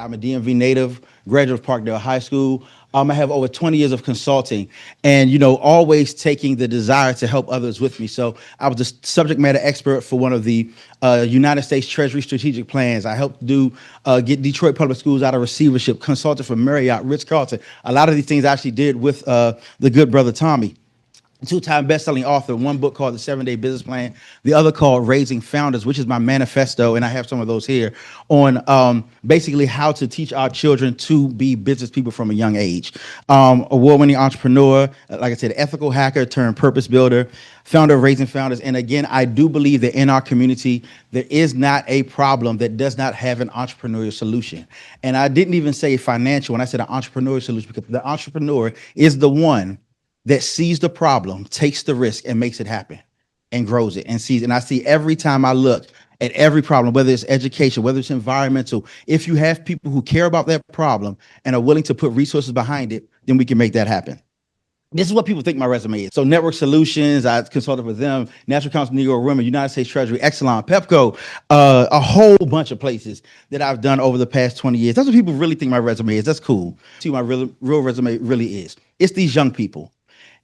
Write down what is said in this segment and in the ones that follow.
I'm a DMV native, graduate of Parkdale High School. I have over 20 years of consulting and, always taking the desire to help others with me. So I was the subject matter expert for one of the United States Treasury strategic plans. I helped get Detroit Public Schools out of receivership, consulted for Marriott, Ritz-Carlton. A lot of these things I actually did with the good brother Tommy. Two-time best-selling author, one book called The 7-Day Business Plan, the other called Raising Founders, which is my manifesto, and I have some of those here, on basically how to teach our children to be business people from a young age. Award-winning entrepreneur, like I said, ethical hacker turned purpose builder, founder of Raising Founders. And again, I do believe that in our community, there is not a problem that does not have an entrepreneurial solution. And I didn't even say financial when I said an entrepreneurial solution, because the entrepreneur is the one that sees the problem, takes the risk, and makes it happen, and grows it, and sees. And I see every time I look at every problem, whether it's education, whether it's environmental, if you have people who care about that problem and are willing to put resources behind it, then we can make that happen. This is what people think my resume is. So Network Solutions, I consulted with them, National Council of Negro Women, United States Treasury, Exelon, Pepco, a whole bunch of places that I've done over the past 20 years. That's what people really think my resume is. That's cool. See what my real resume really is. It's these young people.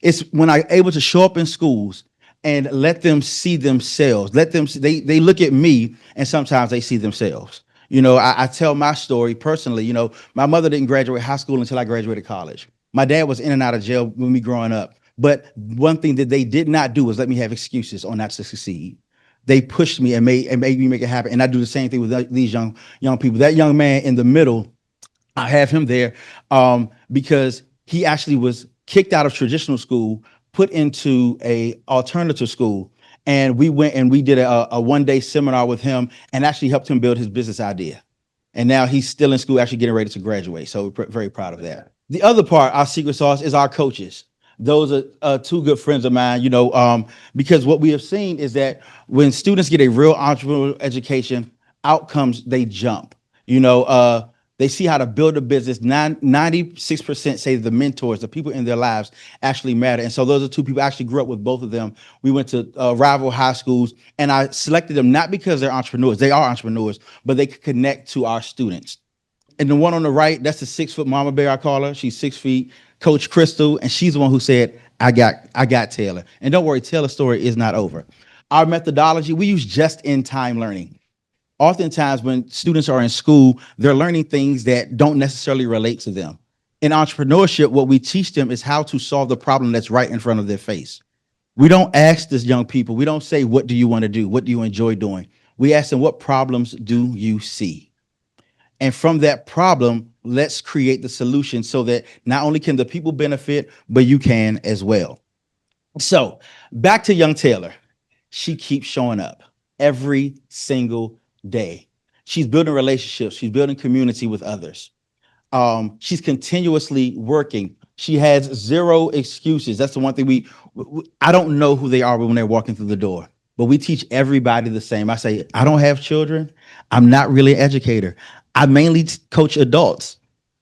It's when I'm able to show up in schools and let them see themselves. They look at me and sometimes they see themselves. I tell my story personally. My mother didn't graduate high school until I graduated college. My dad was in and out of jail when we growing up. But one thing that they did not do was let me have excuses on not to succeed. They pushed me and made me make it happen. And I do the same thing with these young people. That young man in the middle, I have him there because he actually was kicked out of traditional school, put into a alternative school. And we went and we did a one-day seminar with him and actually helped him build his business idea. And now he's still in school, actually getting ready to graduate. So we're very proud of that. The other part, our secret sauce, is our coaches. Those are two good friends of mine, because what we have seen is that when students get a real entrepreneurial education, outcomes, they jump. They see how to build a business. 96% say the mentors, the people in their lives, actually matter. And so those are two people. I actually grew up with both of them. We went to rival high schools, and I selected them not because they're entrepreneurs. They are entrepreneurs, but they could connect to our students. And the one on the right, that's the 6-foot mama bear, I call her. She's 6 feet, Coach Crystal, and she's the one who said, I got Taylor. And don't worry, Taylor's story is not over. Our methodology, we use just-in-time learning. Oftentimes when students are in school, they're learning things that don't necessarily relate to them. In entrepreneurship, what we teach them is how to solve the problem that's right in front of their face. We don't ask these young people, we don't say, what do you want to do? What do you enjoy doing? We ask them, what problems do you see? And from that problem, let's create the solution so that not only can the people benefit, but you can as well. So back to young Taylor. She keeps showing up every single day. She's building relationships. She's building community with others. She's continuously working. She has zero excuses. That's the one thing I don't know who they are when they're walking through the door, but we teach everybody the same. I say, I don't have children. I'm not really an educator. I mainly coach adults.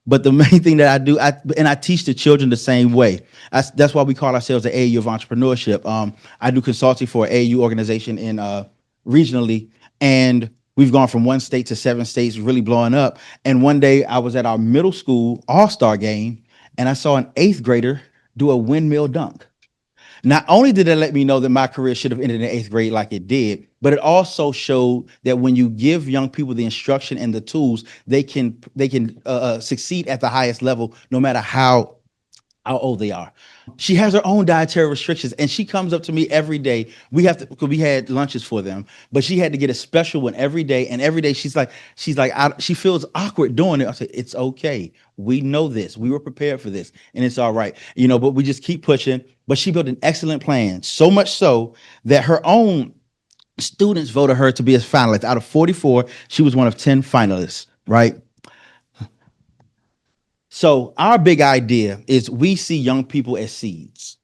But the main thing that I do, I teach the children the same way. That's why we call ourselves the AAU of Entrepreneurship. I do consulting for an AAU organization in regionally, and we've gone from 1 state to 7 states, really blowing up. And one day I was at our middle school all-star game, and I saw an 8th grader do a windmill dunk. Not only did it let me know that my career should have ended in 8th grade like it did, but it also showed that when you give young people the instruction and the tools, they can succeed at the highest level, no matter how old they are. She has her own dietary restrictions, and she comes up to me every day. We had lunches for them, but she had to get a special one every day. And every day she's like, she feels awkward doing it. I said, it's okay. We know this. We were prepared for this, and it's all right. But we just keep pushing. But she built an excellent plan, so much so that her own students voted her to be a finalist. Out of 44, she was one of 10 finalists, right? So our big idea is we see young people as seeds.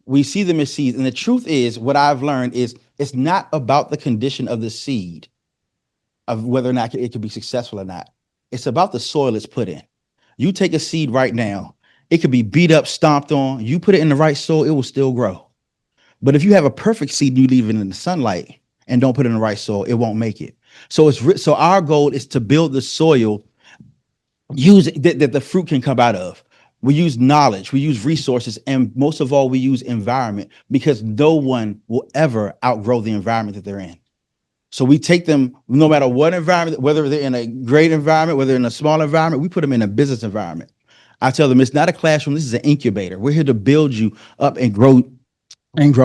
We see them as seeds. And the truth is, what I've learned is it's not about the condition of the seed, of whether or not it can be successful or not. It's about the soil it's put in. You take a seed right now, it could be beat up, stomped on. You put it in the right soil, it will still grow. But if you have a perfect seed, you leave it in the sunlight and don't put it in the right soil, it won't make it. So our goal is to build the soil use that the fruit can come out of. We use knowledge, we use resources, and most of all, we use environment because no one will ever outgrow the environment that they're in. So we take them no matter what environment, whether they're in a great environment, whether they're in a small environment, we put them in a business environment. I tell them it's not a classroom, this is an incubator. We're here to build you up and grow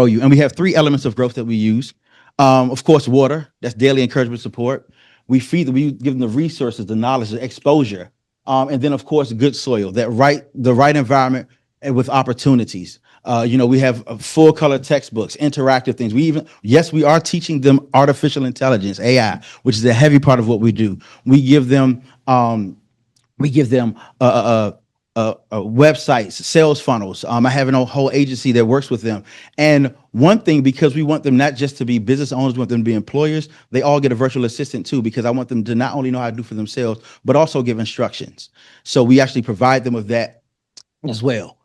you. And we have three elements of growth that we use. Of course, water, that's daily encouragement support. We give them the resources, the knowledge, the exposure. And then of course, good soil, the right environment and with opportunities. We have full color textbooks, interactive things. Yes, we are teaching them artificial intelligence, AI, which is a heavy part of what we do. We give them, we give them websites, sales funnels. I have a whole agency that works with them. And one thing, because we want them not just to be business owners, we want them to be employers, they all get a virtual assistant too, because I want them to not only know how to do for themselves, but also give instructions. So we actually provide them with that as well.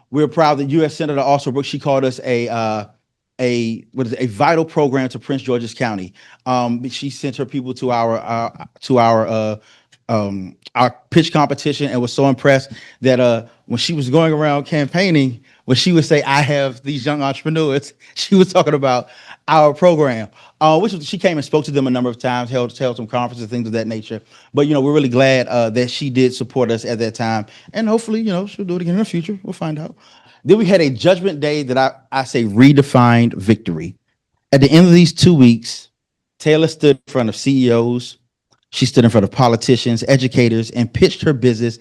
We're proud that U.S. Senator also Brooks, she called us a vital program to Prince George's County. She sent her people to our pitch competition and was so impressed that when she was going around campaigning, when she would say, "I have these young entrepreneurs," she was talking about our program, she came and spoke to them a number of times, held some conferences, things of that nature. But we're really glad that she did support us at that time, and hopefully, she'll do it again in the future. We'll find out. Then we had a judgment day that I say redefined victory. At the end of these 2 weeks, Taylor stood in front of CEOs. She stood in front of politicians, educators, and pitched her business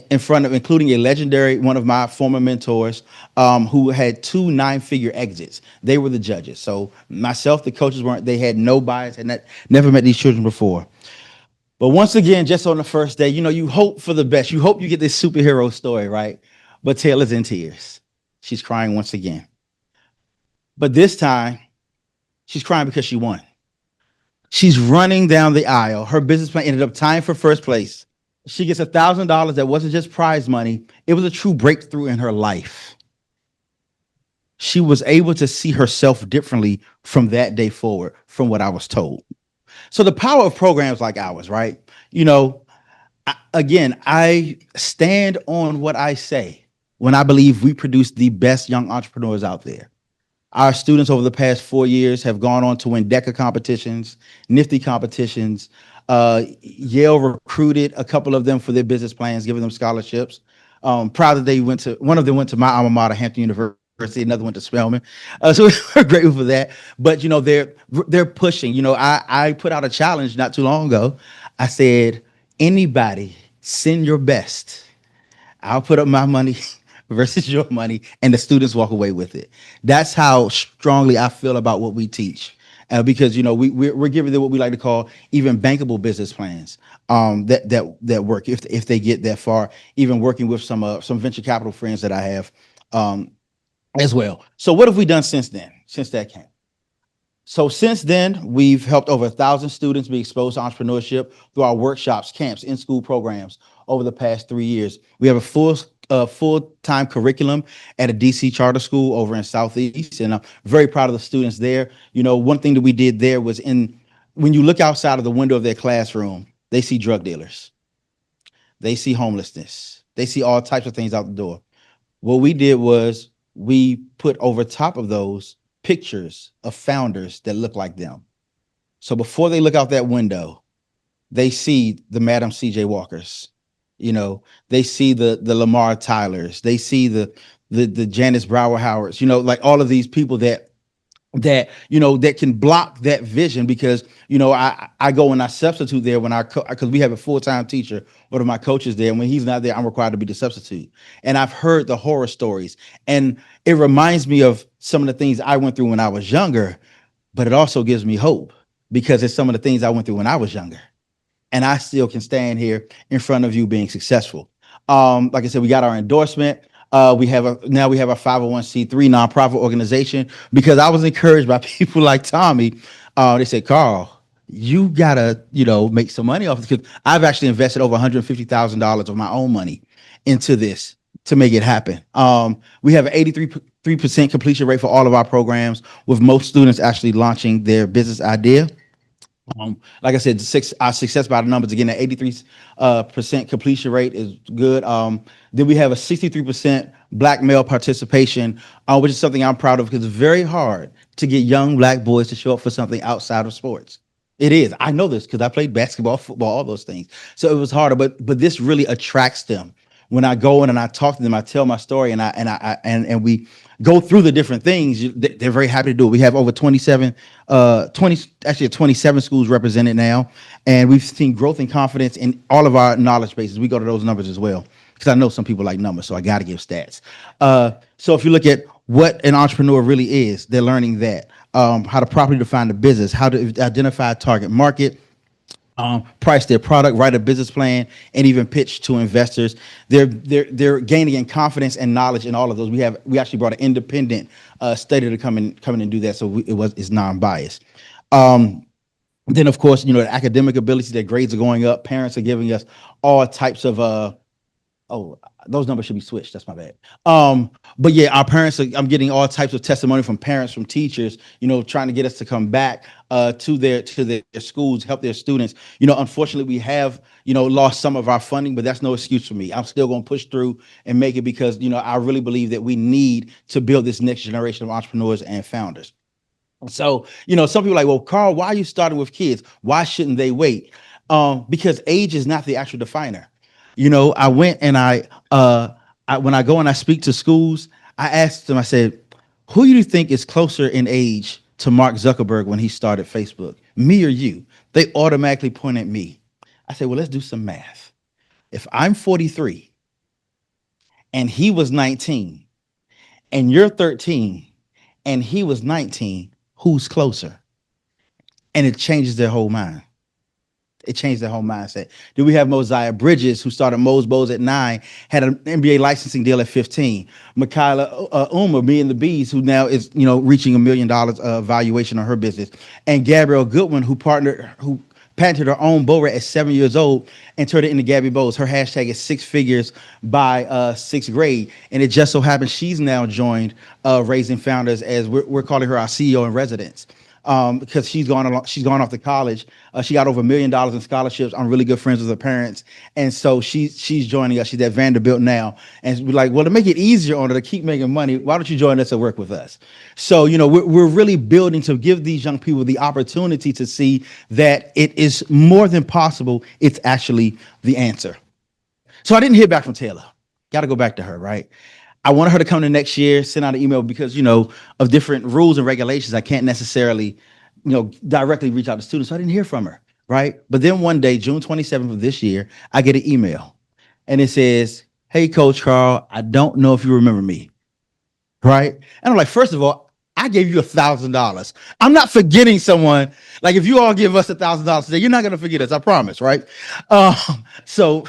in front of, including a legendary, one of my former mentors, who had 2 9-figure exits. They were the judges. So myself, the coaches they had no bias, had never met these children before. But once again, just on the first day, you hope for the best. You hope you get this superhero story, right? But Taylor's in tears. She's crying once again. But this time, she's crying because she won. She's running down the aisle. Her business plan ended up tying for first place. She gets $1,000 that wasn't just prize money. It was a true breakthrough in her life. She was able to see herself differently from that day forward, from what I was told. So the power of programs like ours, right? I stand on what I say when I believe we produce the best young entrepreneurs out there. Our students over the past 4 years have gone on to win DECA competitions, Nifty competitions. Yale recruited a couple of them for their business plans, giving them scholarships. Proud that one of them went to my alma mater, Hampton University, another went to Spelman. So we're grateful for that. But, they're pushing. I put out a challenge not too long ago. I said, anybody send your best. I'll put up my money versus your money, and the students walk away with it. That's how strongly I feel about what we teach, because we're giving them what we like to call even bankable business plans that work if they get that far. Even working with some venture capital friends that I have as well. So what have we done since then? Since that came. So since then, we've helped over 1,000 students be exposed to entrepreneurship through our workshops, camps, in-school programs over the past 3 years. We have a full-time curriculum at a DC charter school over in Southeast, and I'm very proud of the students there. One thing that we did there was when you look outside of the window of their classroom, they see drug dealers, they see homelessness, they see all types of things out the door. What we did was we put over top of those pictures of founders that look like them. So before they look out that window, they see the Madam C.J. Walkers. They see the Lamar Tylers. They see the Janice Brower Howards. Like all of these people that can block that vision, because I go and I substitute there because we have a full-time teacher, one of my coaches there, and when he's not there, I'm required to be the substitute. And I've heard the horror stories, and it reminds me of some of the things I went through when I was younger, but it also gives me hope because it's some of the things I went through when I was younger, and I still can stand here in front of you being successful. Like I said, we got our endorsement. We have a 501c3 nonprofit organization, because I was encouraged by people like Tommy. They said, "Carl, you gotta, make some money off it," because I've actually invested over $150,000 of my own money into this to make it happen. We have an 83% completion rate for all of our programs, with most students actually launching their business idea. Like I said, our success by the numbers again at 83 percent completion rate is good. Then we have a 63% black male participation, which is something I'm proud of because it's very hard to get young black boys to show up for something outside of sports. It is. I know this because I played basketball, football, all those things. So it was harder, but this really attracts them. When I go in and I talk to them, I tell my story, and we go through the different things. They're very happy to do it. We have over 20 actually 27 schools represented now, and we've seen growth and confidence in all of our knowledge bases. We go to those numbers as well because I know some people like numbers, so I got to give stats. So if you look at what an entrepreneur really is, they're learning that how to properly define the business, how to identify a target market, price their product, write a business plan, and even pitch to investors. They're gaining in confidence and knowledge in all of those. We actually brought an independent study to come in and do that, so it's non-biased. Then of course, the academic ability, their grades are going up. Parents are giving us all types of oh, those numbers should be switched. That's my bad. But yeah, I'm getting all types of testimony from parents, from teachers, trying to get us to come back to their schools, help their students. Unfortunately, we have, lost some of our funding, but that's no excuse for me. I'm still going to push through and make it because, I really believe that we need to build this next generation of entrepreneurs and founders. So, some people are like, well, Carl, why are you starting with kids? Why shouldn't they wait? Because age is not the actual definer. I went and when I go and I speak to schools, I asked them, I said, who do you think is closer in age to Mark Zuckerberg when he started Facebook, me or you? They automatically point at me. I said, well, let's do some math. If I'm 43 and he was 19 and you're 13 and he was 19, who's closer? And it changes their whole mind. It changed their whole mindset. Then we have Mosiah Bridges, who started Mo's Bows at 9, had an NBA licensing deal at 15. Michaela Uma, Me and the Bees, who now is reaching $1 million valuation on her business, and Gabrielle Goodwin, who patented her own bow at 7 years old and turned it into Gabby Bows. Her hashtag is 6 figures by sixth grade, and it just so happens she's now joined Raising Founders as we're calling her our CEO in residence. Because she's gone off to college. She got over $1 million in scholarships. I'm really good friends with her parents, and so she's joining us. She's at Vanderbilt now, and we're like, well, to make it easier on her to keep making money, why don't you join us and work with us? So we're really building to give these young people the opportunity to see that it is more than possible. It's actually the answer. So I didn't hear back from Taylor. Got to go back to her, right? I wanted her to come to next year, send out an email because, of different rules and regulations. I can't necessarily, directly reach out to students. So I didn't hear from her, right? But then one day, June 27th of this year, I get an email and it says, hey, Coach Carl, I don't know if you remember me, right? And I'm like, first of all, I gave you $1,000. I'm not forgetting someone. Like if you all give us $1,000 today, you're not going to forget us. I promise, right? So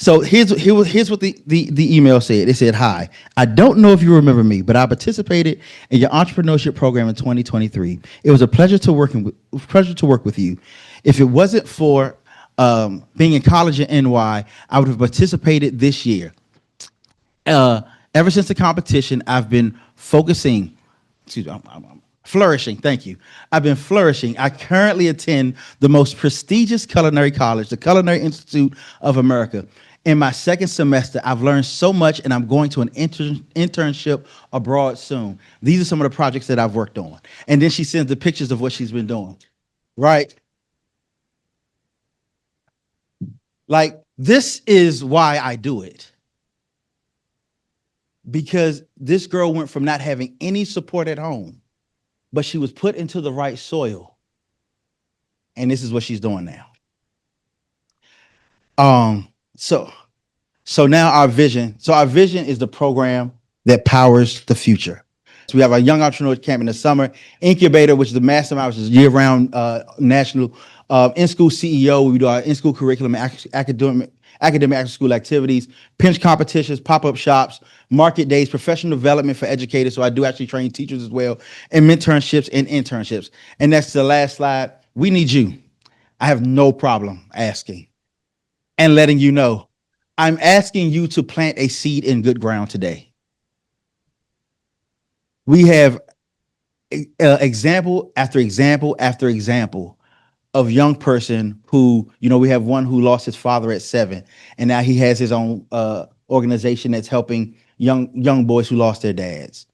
here's what the email said. It said, hi, I don't know if you remember me, but I participated in your entrepreneurship program in 2023. It was a pleasure to work with you. If it wasn't for being in college at NY, I would have participated this year. Ever since the competition, I've been focusing. I'm flourishing. Thank you. I've been flourishing. I currently attend the most prestigious culinary college, the Culinary Institute of America. In my second semester, I've learned so much, and I'm going to an internship abroad soon. These are some of the projects that I've worked on. And then she sends the pictures of what she's been doing, right? Like, this is why I do it. Because this girl went from not having any support at home, but she was put into the right soil. And this is what she's doing now. So now our vision. So our vision is the program that powers the future. So we have our Young Entrepreneur Camp in the summer, Incubator, which is the mastermind, which is year-round national in-school CEO. We do our in-school curriculum, academic after-school activities, pinch competitions, pop-up shops, market days, professional development for educators. So I do actually train teachers as well, and mentorships and internships. And that's the last slide. We need you. I have no problem asking and letting you know. I'm asking you to plant a seed in good ground today. We have example after example after example of young person who, we have one who lost his father at 7, and now he has his own organization that's helping young boys who lost their dads.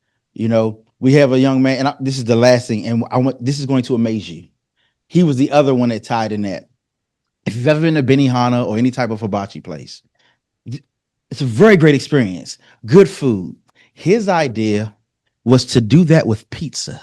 We have a young man, and this is the last thing, and this is going to amaze you. He was the other one that tied in that. If you've ever been to Benihana or any type of hibachi place, it's a very great experience. Good food. His idea was to do that with pizza,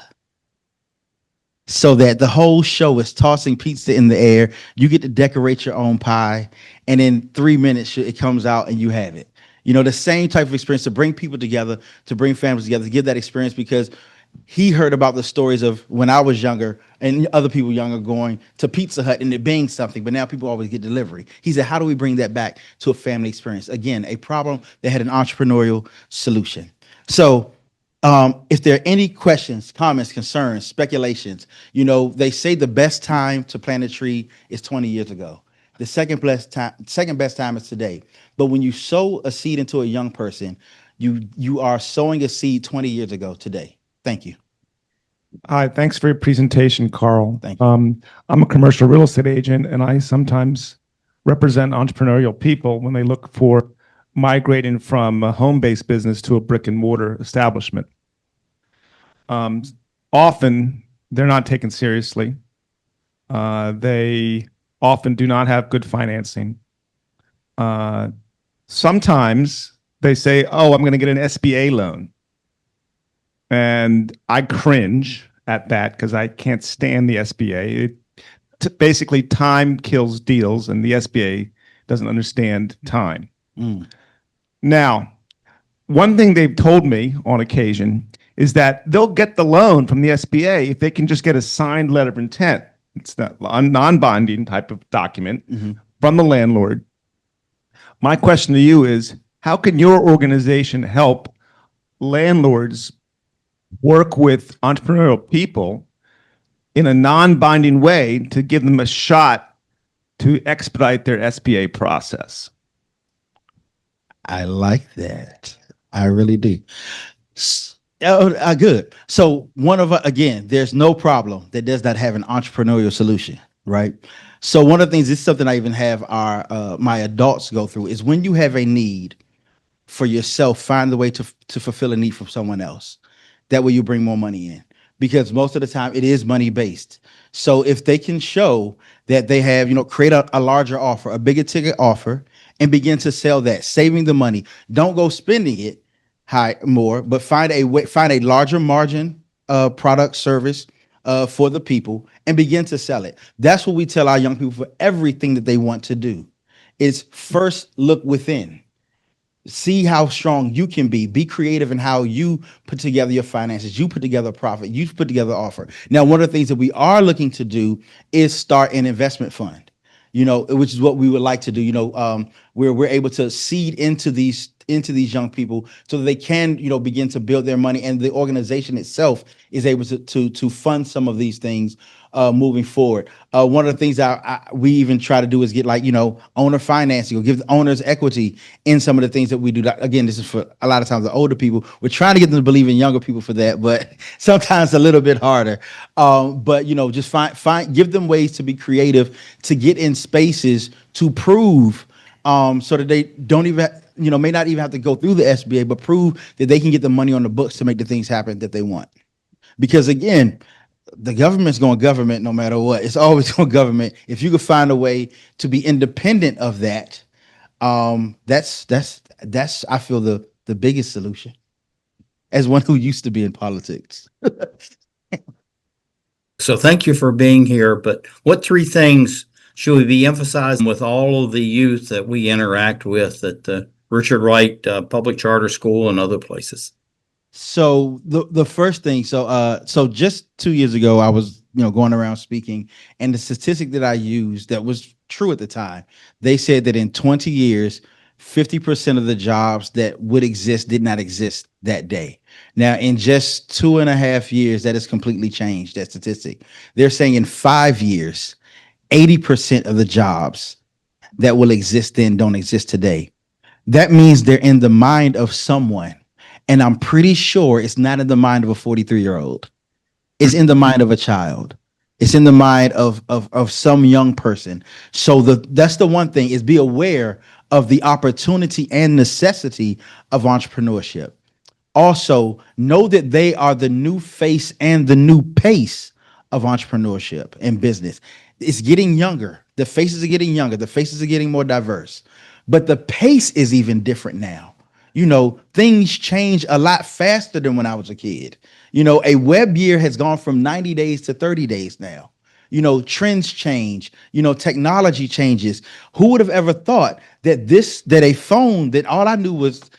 so that the whole show is tossing pizza in the air. You get to decorate your own pie, and in 3 minutes it comes out and you have it. The same type of experience to bring people together, to bring families together, to give that experience, because he heard about the stories of when I was younger and other people younger going to Pizza Hut and it being something, but now people always get delivery. He said, how do we bring that back to a family experience? Again, a problem that had an entrepreneurial solution. So if there are any questions, comments, concerns, speculations, they say the best time to plant a tree is 20 years ago. The second best time is today. But when you sow a seed into a young person, you are sowing a seed 20 years ago today. Thank you. Hi, thanks for your presentation, Carl. Thank you. I'm a commercial real estate agent, and I sometimes represent entrepreneurial people when they look for migrating from a home-based business to a brick-and-mortar establishment. Often, they're not taken seriously. They often do not have good financing. Sometimes they say, oh, I'm going to get an SBA loan. And I cringe at that because I can't stand the SBA. Basically, time kills deals, and the SBA doesn't understand time. Now, one thing they've told me on occasion is that they'll get the loan from the SBA if they can just get a signed letter of intent. It's not a non-binding type of document from the landlord. My question to you is, how can your organization help landlords work with entrepreneurial people in a non-binding way to give them a shot to expedite their SBA process? I like that. I really do. Good. So again, there's no problem that does not have an entrepreneurial solution, right? So one of the things, this is something I even have my adults go through, is when you have a need for yourself, find the way to fulfill a need from someone else. That way you bring more money in, because most of the time it is money based. So if they can show that they have, create a larger offer, a bigger ticket offer, and begin to sell that, saving the money. Don't go spending it more, but find a larger margin product, service for the people, and begin to sell it. That's what we tell our young people for everything that they want to do. Is first look within. See how strong you can be creative in how you put together your finances, you put together a profit, you put together an offer. Now, one of the things that we are looking to do is start an investment fund, which is what we would like to do, where we're able to seed into these young people so that they can, begin to build their money, and the organization itself is able to fund some of these things moving forward. One of the things we even try to do is get owner financing, or give the owners equity in some of the things that we do. Again, this is for a lot of times the older people. We're trying to get them to believe in younger people for that, but sometimes a little bit harder. But just give them ways to be creative, to get in spaces to prove, so that they don't even, may not even have to go through the SBA, but prove that they can get the money on the books to make the things happen that they want. Because again, the government's going to government no matter what. It's always going to government. If you could find a way to be independent of that, that's I feel the biggest solution, as one who used to be in politics. So thank you for being here. But what 3 things should we be emphasizing with all of the youth that we interact with at the Richard Wright Public Charter School and other places? So the first thing, so just 2 years ago, I was going around speaking, and the statistic that I used that was true at the time, they said that in 20 years, 50% of the jobs that would exist did not exist that day. Now, in just 2.5 years, that has completely changed, that statistic. They're saying in 5 years, 80% of the jobs that will exist then don't exist today. That means they're in the mind of someone. And I'm pretty sure it's not in the mind of a 43-year-old. It's in the mind of a child. It's in the mind of some young person. So that's the one thing, is be aware of the opportunity and necessity of entrepreneurship. Also, know that they are the new face and the new pace of entrepreneurship and business. It's getting younger. The faces are getting younger. The faces are getting more diverse. But the pace is even different now. Things change a lot faster than when I was a kid. A web year has gone from 90 days to 30 days now. Trends change, technology changes. Who would have ever thought that a phone that all I knew was,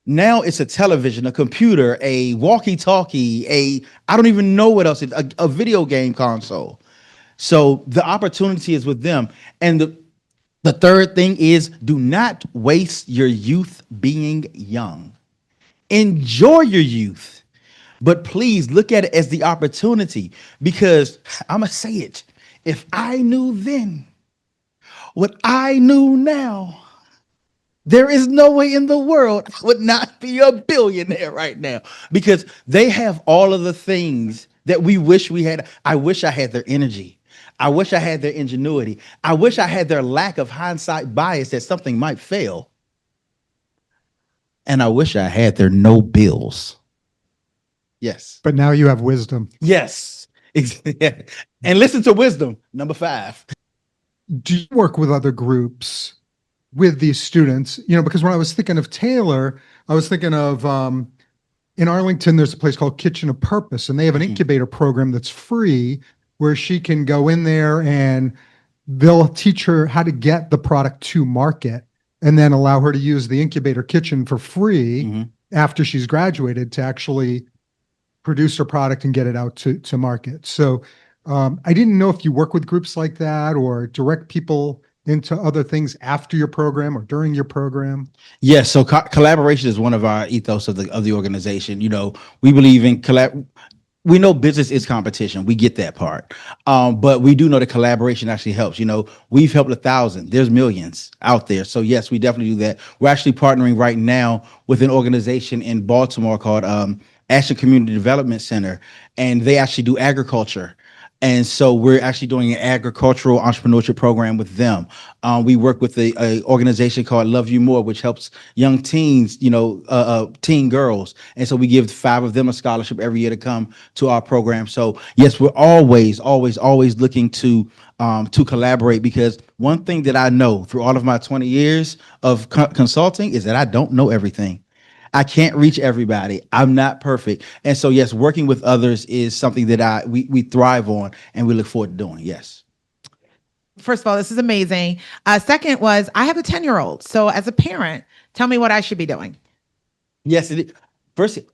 now it's a television, a computer, a walkie-talkie, I don't even know what else, a video game console. So the opportunity is with them. And the third thing is, do not waste your youth being young. Enjoy your youth, but please look at it as the opportunity, because I'm going to say it. If I knew then what I knew now, there is no way in the world I would not be a billionaire right now, because they have all of the things that we wish we had. I wish I had their energy. I wish I had their ingenuity. I wish I had their lack of hindsight bias that something might fail. And I wish I had their no bills. Yes. But now you have wisdom. Yes. And listen to wisdom, number 5. Do you work with other groups with these students? Because when I was thinking of Taylor, I was thinking of in Arlington, there's a place called Kitchen of Purpose, and they have an incubator program that's free where she can go in there and they'll teach her how to get the product to market and then allow her to use the incubator kitchen for free after she's graduated to actually produce her product and get it out to market. So I didn't know if you work with groups like that or direct people into other things after your program or during your program. Yes. So collaboration is one of our ethos of the organization. We believe in we know business is competition. We get that part. But we do know that collaboration actually helps. We've helped 1,000. There's millions out there. So yes, we definitely do that. We're actually partnering right now with an organization in Baltimore called Ashland Community Development Center, and they actually do agriculture. And so we're actually doing an agricultural entrepreneurship program with them. We work with a organization called Love You More, which helps young teens, teen girls. And so we give 5 of them a scholarship every year to come to our program. So yes, we're always looking to collaborate, because one thing that I know through all of my 20 years of consulting is that I don't know everything. I can't reach everybody. I'm not perfect. And so, yes, working with others is something that we thrive on and we look forward to doing. Yes. First of all, this is amazing. Second was, I have a 10-year-old. So as a parent, tell me what I should be doing. Yes. First, and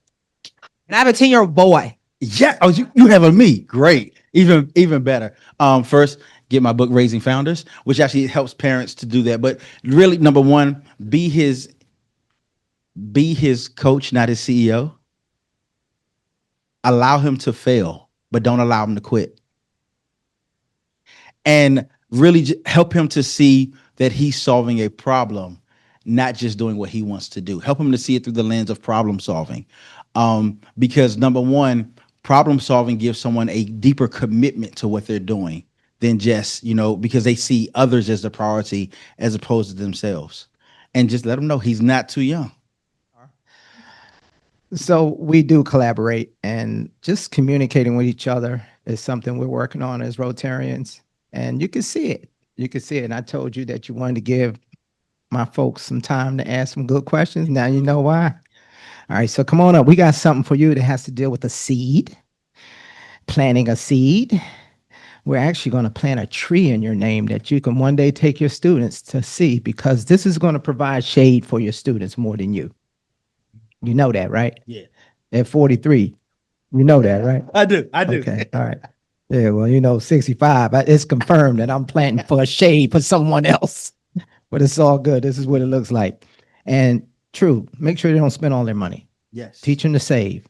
I have a 10-year-old boy. Yeah. Oh, you have a me. Great. Even better. First, get my book, Raising Founders, which actually helps parents to do that. But really, number one, be his coach, not his CEO. Allow him to fail, but don't allow him to quit. And really help him to see that he's solving a problem, not just doing what he wants to do. Help him to see it through the lens of problem solving. Because number one, problem solving gives someone a deeper commitment to what they're doing than just, because they see others as the priority as opposed to themselves. And just let him know he's not too young. So we do collaborate, and just communicating with each other is something we're working on as Rotarians. And you can see it. You can see it. And I told you that you wanted to give my folks some time to ask some good questions. Now you know why. All right, so come on up. We got something for you that has to deal with a seed, planting a seed. We're actually going to plant a tree in your name that you can one day take your students to see, because this is going to provide shade for your students more than you. You know that, right? Yeah. At 43, you know that, right? I do. Okay, all right. Yeah, well, 65, it's confirmed that I'm planting for a shade for someone else. But it's all good. This is what it looks like. And true, make sure they don't spend all their money. Yes. Teach them to save.